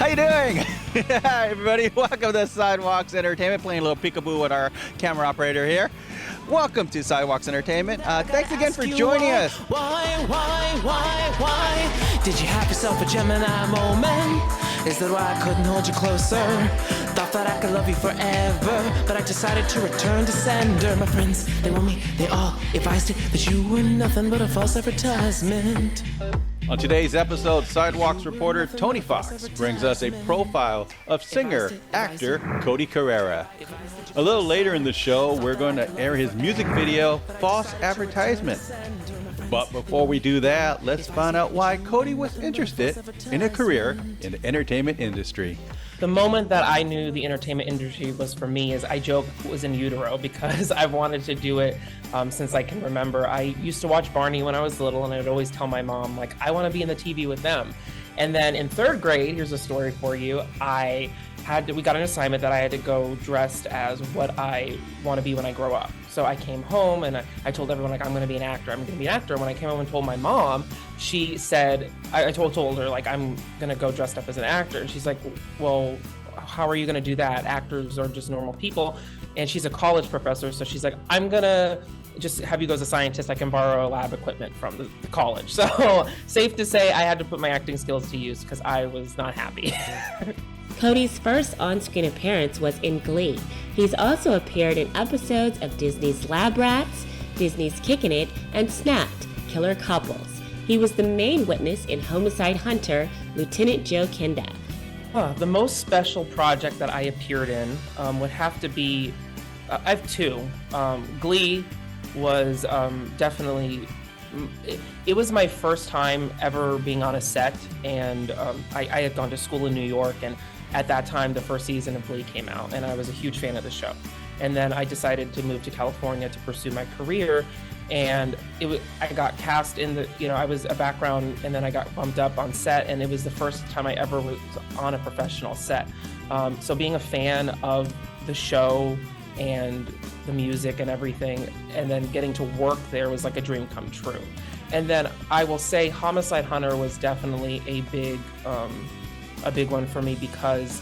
How you doing? Hi, everybody. Welcome to Sidewalks Entertainment. Playing a little peekaboo with our camera operator here. Welcome to Sidewalks Entertainment. Thanks again for joining us. Why? Did you have yourself a Gemini moment? Is that why I couldn't hold you closer? Thought that I could love you forever, but I decided to return to sender. My friends, they want me, they all advised it that you were nothing but a false advertisement. On today's episode, Sidewalks reporter Toni Fox brings us a profile of singer, actor Cody Carrera. A little later in the show, we're going to air his music video, False Advertisement. But before we do that, let's find out why Cody was interested in a career in the entertainment industry. The moment that I knew the entertainment industry was for me is I joke was in utero because I've wanted to do it since I can remember. I used to watch Barney when I was little, and I'd always tell my mom, like, I want to be in the TV with them. And then in third grade, here's a story for you. We got an assignment that I had to go dressed as what I want to be when I grow up. So I came home and I told everyone, like, I'm going to be an actor. I'm going to be an actor. And when I came home and told my mom, she said, I told her, like, I'm going to go dressed up as an actor. And she's like, well, how are you going to do that? Actors are just normal people. And she's a college professor. So she's like, I'm going to just have you go as a scientist. I can borrow lab equipment from the college. So safe to say I had to put my acting skills to use because I was not happy. Cody's first on-screen appearance was in Glee. He's also appeared in episodes of Disney's Lab Rats, Disney's Kickin' It, and Snapped, Killer Couples. He was the main witness in Homicide Hunter, Lieutenant Joe Kenda. The most special project that I appeared in would have to be, I have two. Glee was definitely, it was my first time ever being on a set, and I had gone to school in New York, and at that time the first season of Glee came out, and I was a huge fan of the show. And then I decided to move to California to pursue my career, and I got cast in I was a background, and then I got bumped up on set, and it was the first time I ever was on a professional set. So being a fan of the show and the music and everything, and then getting to work there was like a dream come true. And then I will say Homicide Hunter was definitely a big one for me because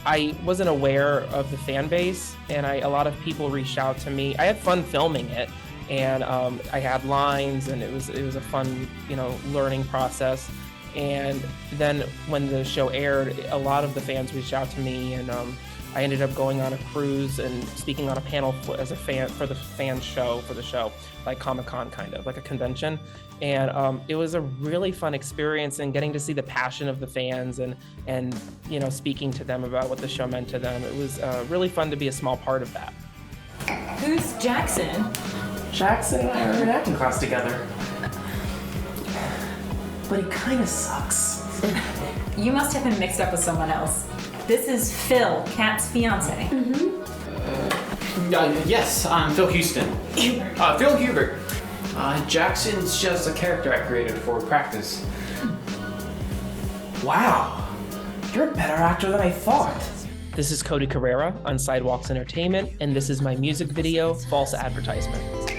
I wasn't aware of the fan base, and a lot of people reached out to me. I had fun filming it, and I had lines, and it was a fun, learning process. And then when the show aired, a lot of the fans reached out to me, and I ended up going on a cruise and speaking on a panel as a fan for the show, like Comic-Con, kind of like a convention. And it was a really fun experience, and getting to see the passion of the fans and speaking to them about what the show meant to them. It was really fun to be a small part of that. Who's Jackson? Jackson and I are in acting class together. But he kind of sucks. You must have been mixed up with someone else. This is Phil, Kat's fiance. Yes, I'm Phil Houston. Phil Hubert. Jackson's just a character I created for practice. Wow, you're a better actor than I thought. This is Cody Carrera on Sidewalks Entertainment, and this is my music video, False Advertisement.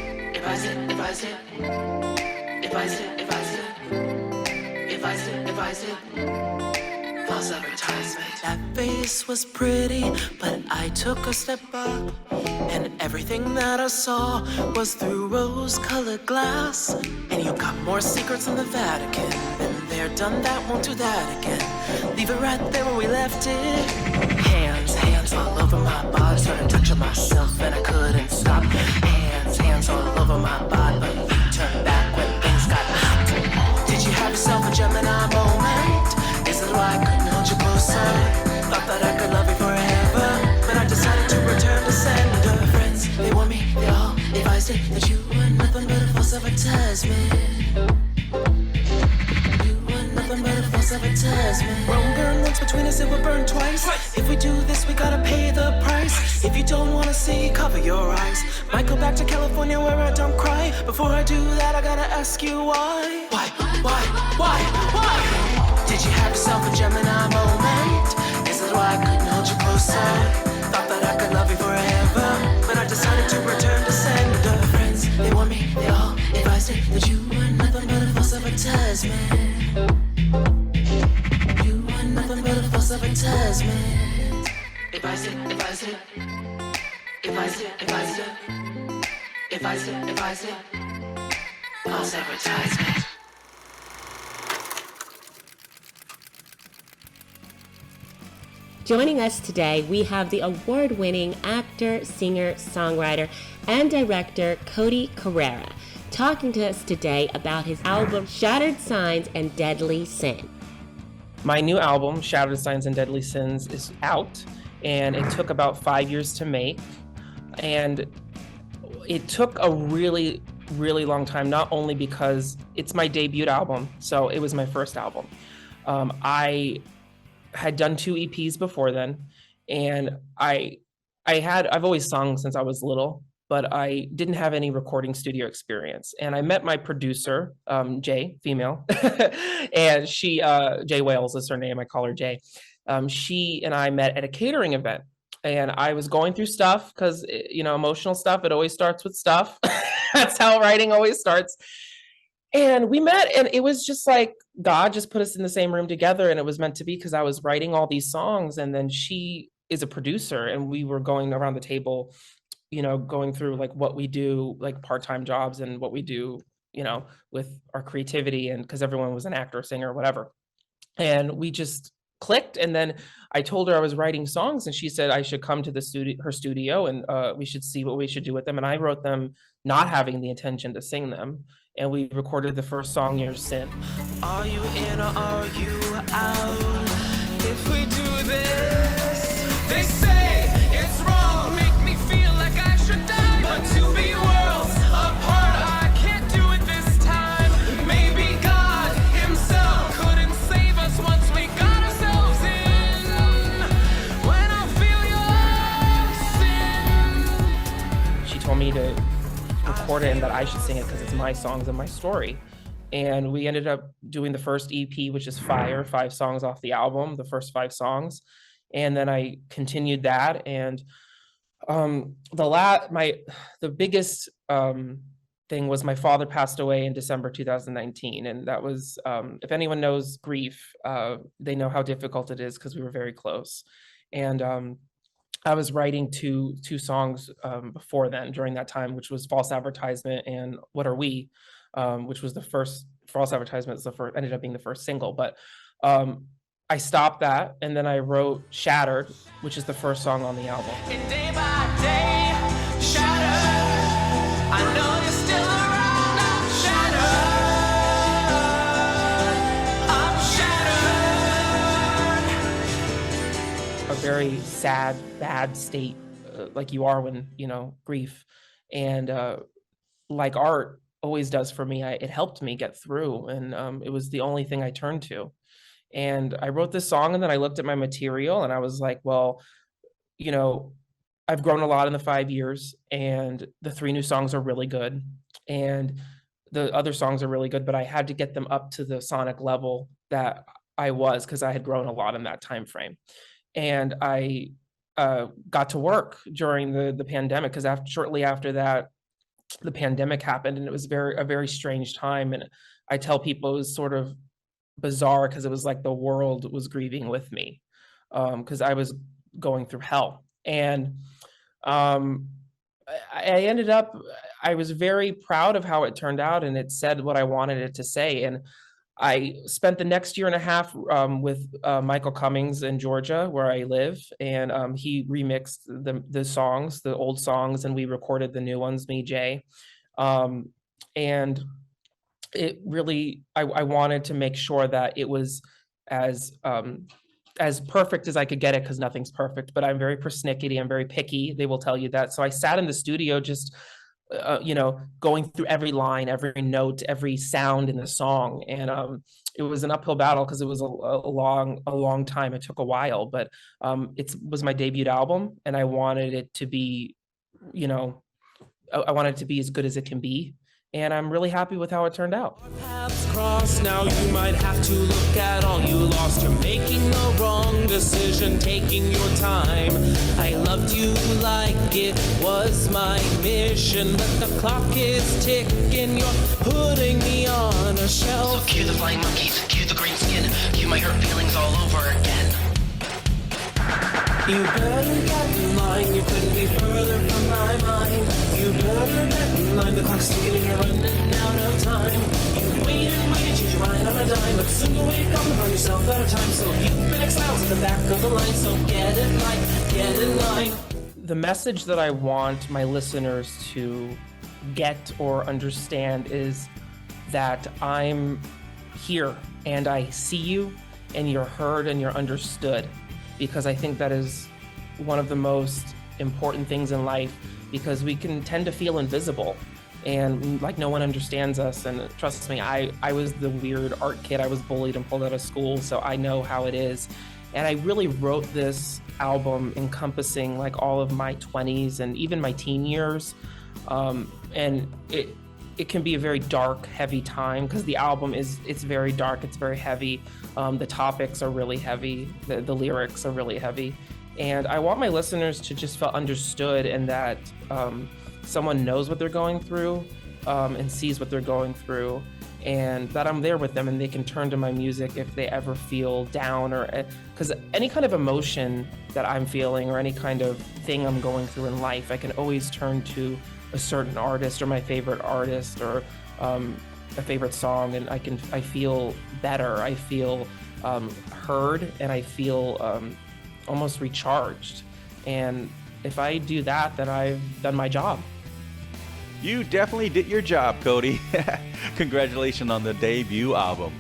False advertisement. That face was pretty, but I took a step up, and everything that I saw was through rose-colored glass. And you got more secrets than the Vatican. Been there, done that, won't do that again. Leave it right there where we left it. Hands all over my body, started touching myself, and I couldn't stop. Hands all over my body, but you turned back when things got hot. Did you have yourself a Gemini moment? Is it why I couldn't hold you closer? Thought that I could love you forever, but I decided to return to sender. Friends, they want me, they all advised it that you were nothing but a false advertisement. You were nothing but a false advertisement. Rome burned once, between us it will burn twice. If we do this, we gotta pay the price. If you don't wanna see, cover your eyes. Might go back to California where I don't cry. Before I do that, I gotta ask you why? Why? Did you have yourself a Gemini moment? Is it why I couldn't hold you closer? Thought that I could love you forever, but I decided to return to sender. Friends, they want me, they all advised it that you were nothing but a false advertisement. You were nothing but a false advertisement. advertisement. If I said, if I said, if I said, if I said, if I said, if I said, false advertisement. Joining us today, we have the award-winning actor, singer, songwriter, and director Cody Carrera, talking to us today about his album Shattered Signs and Deadly Sin. My new album, Shattered Signs and Deadly Sins, is out, and it took about 5 years to make. And it took a really, really long time, not only because it's my debut album, so it was my first album. I had done 2 EPs before then, and I've always sung since I was little, but I didn't have any recording studio experience. And I met my producer, Jay, female, and she, Jay Wales is her name, I call her Jay. She and I met at a catering event, and I was going through stuff because, emotional stuff, it always starts with stuff. That's how writing always starts. And we met, and it was just like God just put us in the same room together, and it was meant to be because I was writing all these songs, and then she is a producer, and we were going around the table, going through like what we do, like part-time jobs, and what we do, with our creativity, and because everyone was an actor, singer, whatever. And we just clicked, and then I told her I was writing songs, and she said I should come to her studio, and we should see what we should do with them. And I wrote them not having the intention to sing them. And we recorded the first song, Your Sin. Are you in or are you out? If we do this, they say it's wrong. Make me feel like I should die. But to be worlds apart, I can't do it this time. Maybe God himself couldn't save us once we got ourselves in. When I feel your sin. She told me to record it and that I should sing it because it's my songs and my story. And we ended up doing the first EP, which is Fire, 5 songs off the album, the first 5 songs. And then I continued that. And the biggest thing was my father passed away in December 2019. And that was, if anyone knows grief, they know how difficult it is because we were very close. And I was writing two songs before then, during that time, which was False Advertisement and What Are We, which was the first. False Advertisement ended up being the first single. But I stopped that, and then I wrote Shattered, which is the first song on the album. And day by day, shattered. I know you're still around. I'm shattered. I'm shattered. A very sad, bad state, like you are when, grief. And like art always does for me, it helped me get through. And it was the only thing I turned to. And I wrote this song, and then I looked at my material, and I was like, well, I've grown a lot in the 5 years, and the 3 new songs are really good. And the other songs are really good, but I had to get them up to the sonic level that I was, because I had grown a lot in that time frame. And I got to work during the pandemic, because shortly after that, the pandemic happened, and it was a very strange time. And I tell people it was sort of bizarre because it was like the world was grieving with me, because I was going through hell. And I ended up, I was very proud of how it turned out, and it said what I wanted it to say. And I spent the next year and a half with Michael Cummings in Georgia, where I live, and he remixed the songs, the old songs, and we recorded the new ones, me, Jay. And it really, I wanted to make sure that it was as perfect as I could get it, because nothing's perfect, but I'm very persnickety, I'm very picky, they will tell you that. So I sat in the studio just going through every line, every note, every sound in the song. And it was an uphill battle because it was a long time. It took a while, but it was my debut album, and I wanted it to be, I wanted it to be as good as it can be. And I'm really happy with how it turned out. Paths cross, now you might have to look at all you lost. You're making the wrong decision, taking your time. I loved you like it was my mission, but the clock is ticking, you're putting me on a shelf. So cue the flying monkeys, cue the green skin, cue my hurt feelings all over again. You better get in line, you couldn't be further from my mind. You better get in line, the clock's ticking and you're running out of time. You wait and wait, change your mind on a dime, but soon you'll wake up and find yourself out of time. So you've been exiled at the back of the line, so get in line, get in line. The message that I want my listeners to get or understand is that I'm here and I see you and you're heard and you're understood, because I think that is one of the most important things in life, because we can tend to feel invisible and like no one understands us. And trust me, I was the weird art kid. I was bullied and pulled out of school, so I know how it is. And I really wrote this album encompassing like all of my 20s and even my teen years. And it can be a very dark, heavy time, because the album it's very dark, it's very heavy. The topics are really heavy, the lyrics are really heavy. And I want my listeners to just feel understood, and that someone knows what they're going through and sees what they're going through, and that I'm there with them and they can turn to my music if they ever feel down, or because any kind of emotion that I'm feeling or any kind of thing I'm going through in life, I can always turn to a certain artist or my favorite artist or a favorite song, and I feel better, I feel heard, and I feel almost recharged. And if I do that, then I've done my job. You definitely did your job, Cody. Congratulations on the debut album.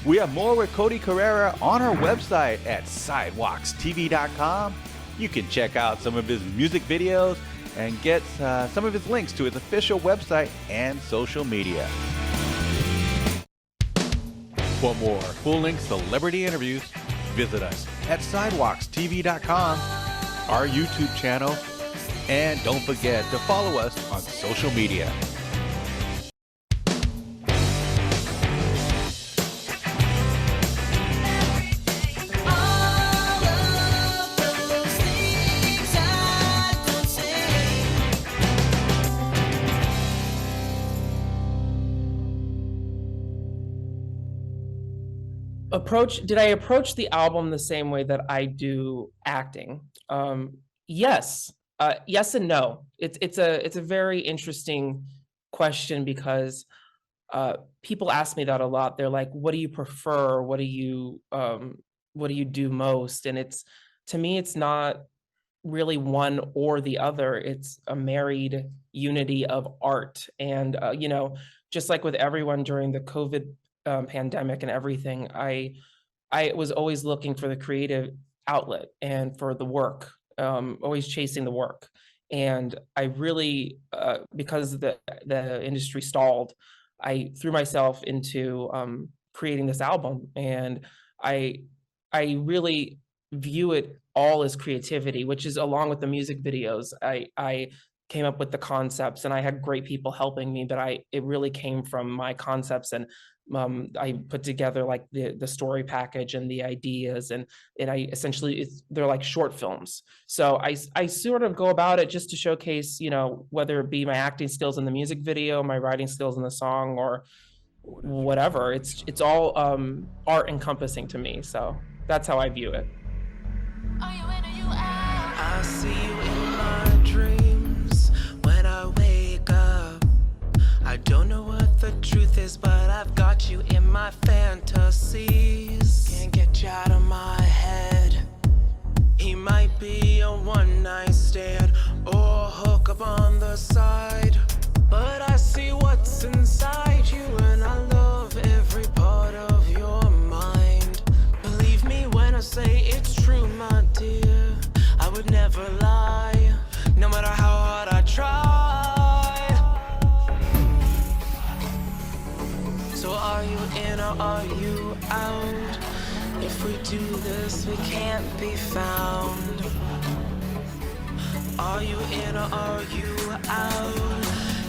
We have more with Cody Carrera on our website at SIDEWALKSTV.com. You can check out some of his music videos and get some of his links to his official website and social media. For more full-length celebrity interviews, visit us at SIDEWALKSTV.com, our YouTube channel, and don't forget to follow us on social media. Did I approach the album the same way that I do acting? Yes. Yes and no. It's a very interesting question, because people ask me that a lot. They're like, what do you prefer? What do you do most? And to me, it's not really one or the other. It's a married unity of art. And just like with everyone during the COVID pandemic and everything, I was always looking for the creative outlet and for the work, always chasing the work. And I really, because the industry stalled, I threw myself into creating this album. And I really view it all as creativity, which is along with the music videos. I came up with the concepts, and I had great people helping me, but it really came from my concepts. And I put together like the story package and the ideas, and I essentially, they're like short films. So I sort of go about it just to showcase, whether it be my acting skills in the music video, my writing skills in the song, or whatever. It's all art encompassing to me. So that's how I view it. I see you in my dreams when I wake up. I don't know what the truth is, but I've got you in my fantasies. Can't get you out of my head. He might be a one-night stand or a hookup on the side, but I see what's inside you, and I love every part of your mind. Believe me when I say it's true, my dear. I would never lie, no matter how hard I try. So are you in or are you out? If we do this, we can't be found. Are you in or are you out?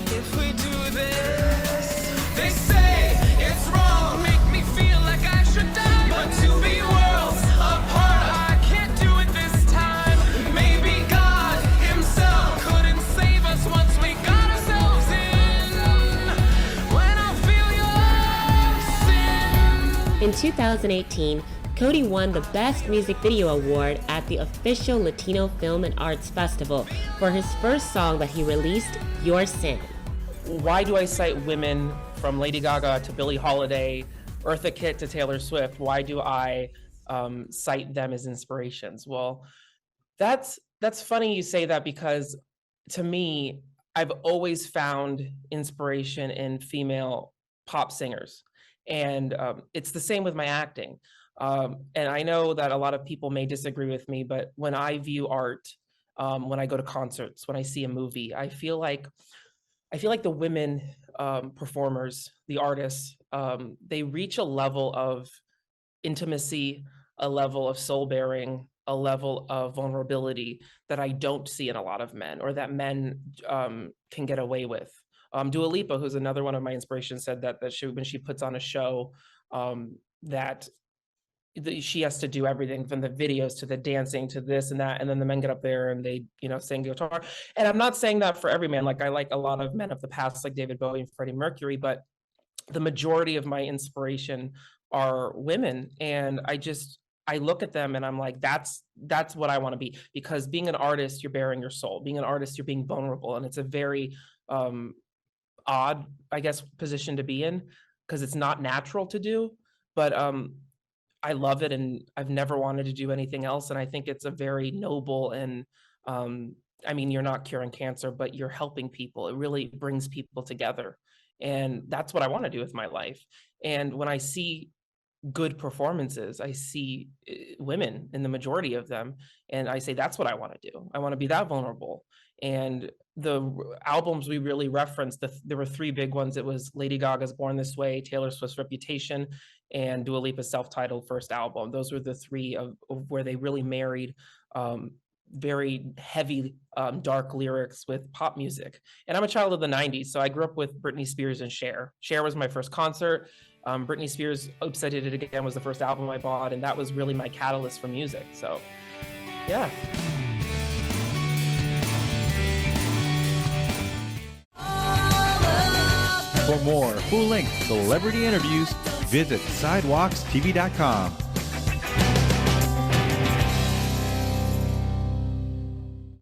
If we do this, they say it's wrong. Make me feel like I should die. But to be worlds apart, I can't do it this time. Maybe God himself couldn't save us once we got ourselves in. When I feel your sin. In 2018, Cody won the Best Music Video Award at the official Latino Film and Arts Festival for his first song that he released, Your Sin. Why do I cite women from Lady Gaga to Billie Holiday, Eartha Kitt to Taylor Swift? Why do I cite them as inspirations? Well, that's funny you say that, because to me, I've always found inspiration in female pop singers. And it's the same with my acting. And I know that a lot of people may disagree with me, but when I view art, when I go to concerts, when I see a movie, I feel like the women performers, the artists, they reach a level of intimacy, a level of soul bearing, a level of vulnerability that I don't see in a lot of men, or that men can get away with. Dua Lipa, who's another one of my inspirations, said that when she puts on a show, that she has to do everything from the videos to the dancing to this and that, and then the men get up there and they, sing guitar. And I'm not saying that for every man. Like, I like a lot of men of the past, like David Bowie and Freddie Mercury, but the majority of my inspiration are women. And I look at them and I'm like, that's what I want to be. Because being an artist, you're bearing your soul. Being an artist, you're being vulnerable. And it's a very odd, I guess, position to be in, because it's not natural to do. But I love it, and I've never wanted to do anything else. And I think it's a very noble and, you're not curing cancer, but you're helping people. It really brings people together. And that's what I want to do with my life. And when I see good performances, I see women in the majority of them, and I say, that's what I want to do. I want to be that vulnerable. And the albums we really referenced, there were three big ones. It was Lady Gaga's Born This Way, Taylor Swift's Reputation, and Dua Lipa's self-titled first album. Those were the three of where they really married very heavy, dark lyrics with pop music. And I'm a child of the 90s, so I grew up with Britney Spears and Cher. Cher was my first concert. Britney Spears' Oops, I Did It Again was the first album I bought, and that was really my catalyst for music. So, yeah. For more full-length celebrity interviews, visit SidewalksTV.com.